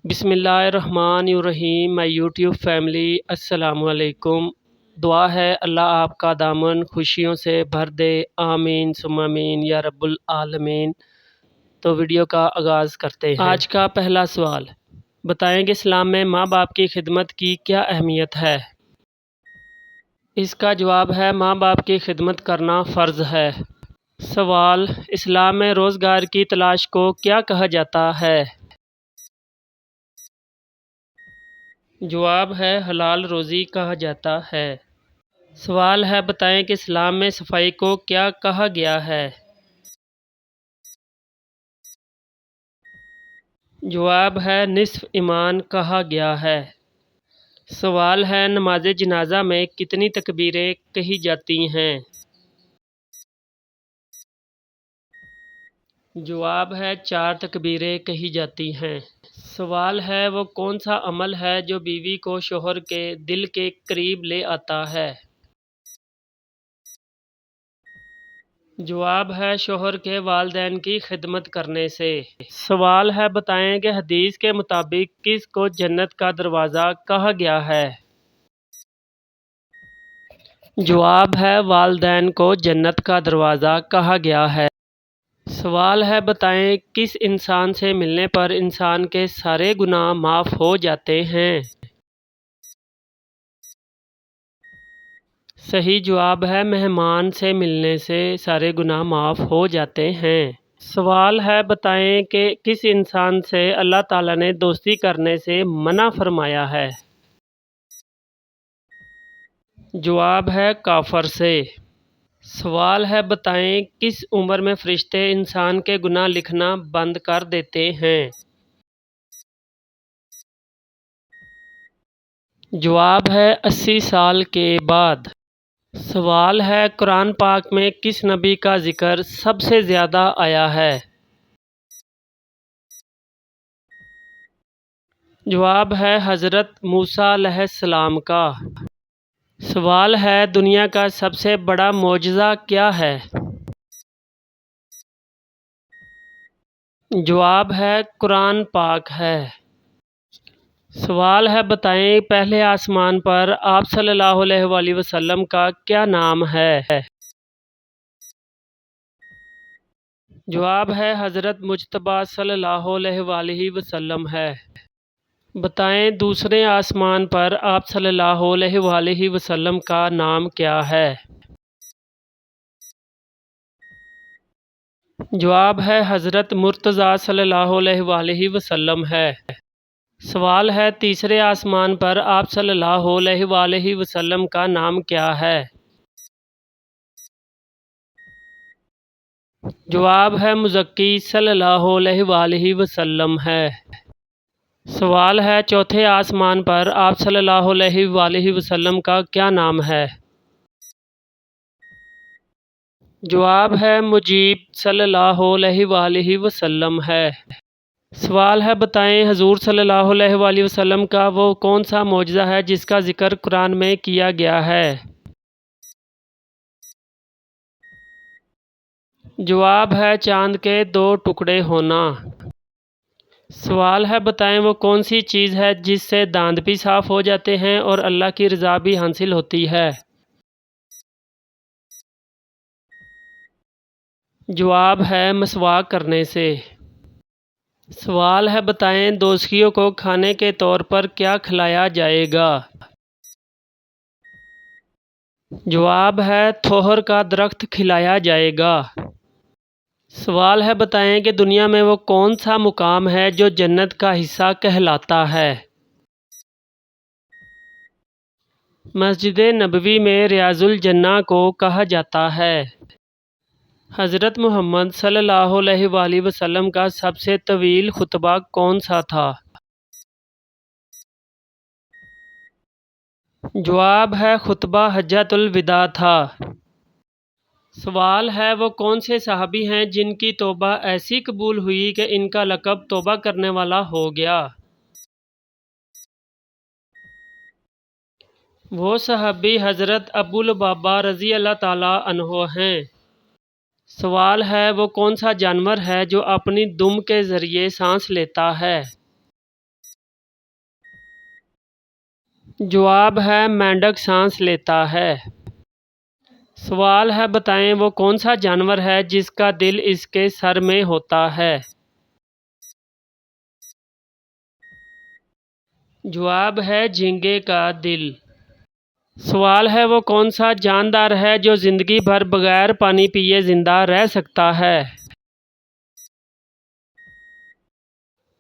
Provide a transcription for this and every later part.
بسم اللہ الرحمن الرحیم مائی یوٹیوب فیملی، السلام علیکم۔ دعا ہے اللہ آپ کا دامن خوشیوں سے بھر دے، آمین ثم آمین یا رب العالمین۔ تو ویڈیو کا آغاز کرتے ہیں۔ آج کا پہلا سوال، بتائیں کہ اسلام میں ماں باپ کی خدمت کی کیا اہمیت ہے؟ اس کا جواب ہے ماں باپ کی خدمت کرنا فرض ہے۔ سوال، اسلام میں روزگار کی تلاش کو کیا کہا جاتا ہے؟ جواب ہے حلال روزی کہا جاتا ہے۔ سوال ہے، بتائیں کہ اسلام میں صفائی کو کیا کہا گیا ہے؟ جواب ہے نصف ایمان کہا گیا ہے۔ سوال ہے، نماز جنازہ میں کتنی تکبیریں کہی جاتی ہیں؟ جواب ہے 4 تکبیریں کہی جاتی ہیں۔ سوال ہے، وہ کون سا عمل ہے جو بیوی کو شوہر کے دل کے قریب لے آتا ہے؟ جواب ہے شوہر کے والدین کی خدمت کرنے سے۔ سوال ہے، بتائیں کہ حدیث کے مطابق کس کو جنت کا دروازہ کہا گیا ہے؟ جواب ہے والدین کو جنت کا دروازہ کہا گیا ہے۔ سوال ہے، بتائیں کس انسان سے ملنے پر انسان کے سارے گناہ معاف ہو جاتے ہیں؟ صحیح جواب ہے مہمان سے ملنے سے سارے گناہ معاف ہو جاتے ہیں۔ سوال ہے، بتائیں کہ کس انسان سے اللہ تعالیٰ نے دوستی کرنے سے منع فرمایا ہے؟ جواب ہے کافر سے۔ سوال ہے، بتائیں کس عمر میں فرشتے انسان کے گناہ لکھنا بند کر دیتے ہیں؟ جواب ہے 80 سال کے بعد۔ سوال ہے، قرآن پاک میں کس نبی کا ذکر سب سے زیادہ آیا ہے؟ جواب ہے حضرت موسیٰ علیہ السلام کا۔ سوال ہے، دنیا کا سب سے بڑا معجزہ کیا ہے؟ جواب ہے قرآن پاک ہے۔ سوال ہے، بتائیں پہلے آسمان پر آپ صلی اللہ علیہ وآلہ وسلم کا کیا نام ہے؟ جواب ہے حضرت مجتبیٰ صلی اللہ علیہ وآلہ وسلم ہے۔ بتائیں دوسرے آسمان پر آپ صلی اللہ علیہ وآلہ وسلم کا نام کیا ہے؟ جواب ہے حضرت مرتضیٰ صلی اللہ علیہ وآلہ وسلم ہے۔ سوال ہے، تیسرے آسمان پر آپ صلی اللہ علیہ وآلہ وسلم کا نام کیا ہے؟ جواب ہے مزکی صلی اللہ علیہ وآلہ وسلم ہے۔ سوال ہے، چوتھے آسمان پر آپ صلی اللہ علیہ وآلہ وسلم کا کیا نام ہے؟ جواب ہے مجیب صلی اللہ علیہ وآلہ وسلم ہے۔ سوال ہے، بتائیں حضور صلی اللہ علیہ وآلہ وسلم کا وہ کون سا معجزہ ہے جس کا ذکر قرآن میں کیا گیا ہے؟ جواب ہے چاند کے 2 ٹکڑے ہونا۔ سوال ہے، بتائیں وہ کون سی چیز ہے جس سے دانت بھی صاف ہو جاتے ہیں اور اللہ کی رضا بھی حاصل ہوتی ہے؟ جواب ہے مسواک کرنے سے۔ سوال ہے، بتائیں دوزخیوں کو کھانے کے طور پر کیا کھلایا جائے گا؟ جواب ہے تھوہر کا درخت کھلایا جائے گا۔ سوال ہے، بتائیں کہ دنیا میں وہ کون سا مقام ہے جو جنت کا حصہ کہلاتا ہے؟ مسجد نبوی میں ریاض الجنہ کو کہا جاتا ہے۔ حضرت محمد صلی اللہ علیہ وآلہ وسلم کا سب سے طویل خطبہ کون سا تھا؟ جواب ہے خطبہ حجۃ الوداع تھا۔ سوال ہے، وہ کون سے صحابی ہیں جن کی توبہ ایسی قبول ہوئی کہ ان کا لقب توبہ کرنے والا ہو گیا؟ وہ صحابی حضرت ابو لبابہ رضی اللہ تعالیٰ عنہ ہیں۔ سوال ہے، وہ کون سا جانور ہے جو اپنی دم کے ذریعے سانس لیتا ہے؟ جواب ہے مینڈک سانس لیتا ہے۔ سوال ہے بتائیں وہ کون سا جانور ہے جس کا دل اس کے سر میں ہوتا ہے؟ جواب ہے جھینگے کا دل۔ سوال ہے وہ کون سا جاندار ہے جو زندگی بھر بغیر پانی پیے زندہ رہ سکتا ہے؟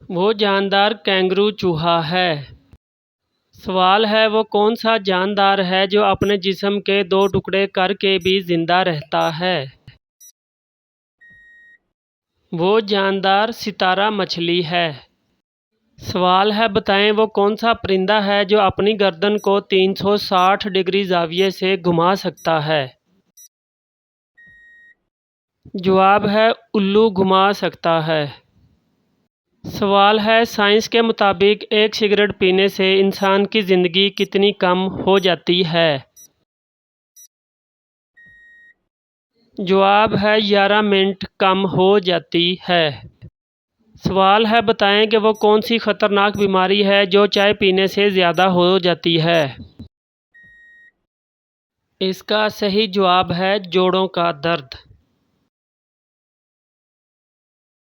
وہ جاندار کینگرو چوہا ہے۔ سوال ہے وہ کون سا جاندار ہے جو اپنے جسم کے 2 ٹکڑے کر کے بھی زندہ رہتا ہے؟ وہ جاندار ستارہ مچھلی ہے۔ سوال ہے بتائیں وہ کون سا پرندہ ہے جو اپنی گردن کو 360 ڈگری زاویے سے گھما سکتا ہے؟ جواب ہے الو گھما سکتا ہے۔ سوال ہے سائنس کے مطابق ایک سگریٹ پینے سے انسان کی زندگی کتنی کم ہو جاتی ہے؟ جواب ہے 11 منٹ کم ہو جاتی ہے۔ سوال ہے بتائیں کہ وہ کون سی خطرناک بیماری ہے جو چائے پینے سے زیادہ ہو جاتی ہے؟ اس کا صحیح جواب ہے جوڑوں کا درد۔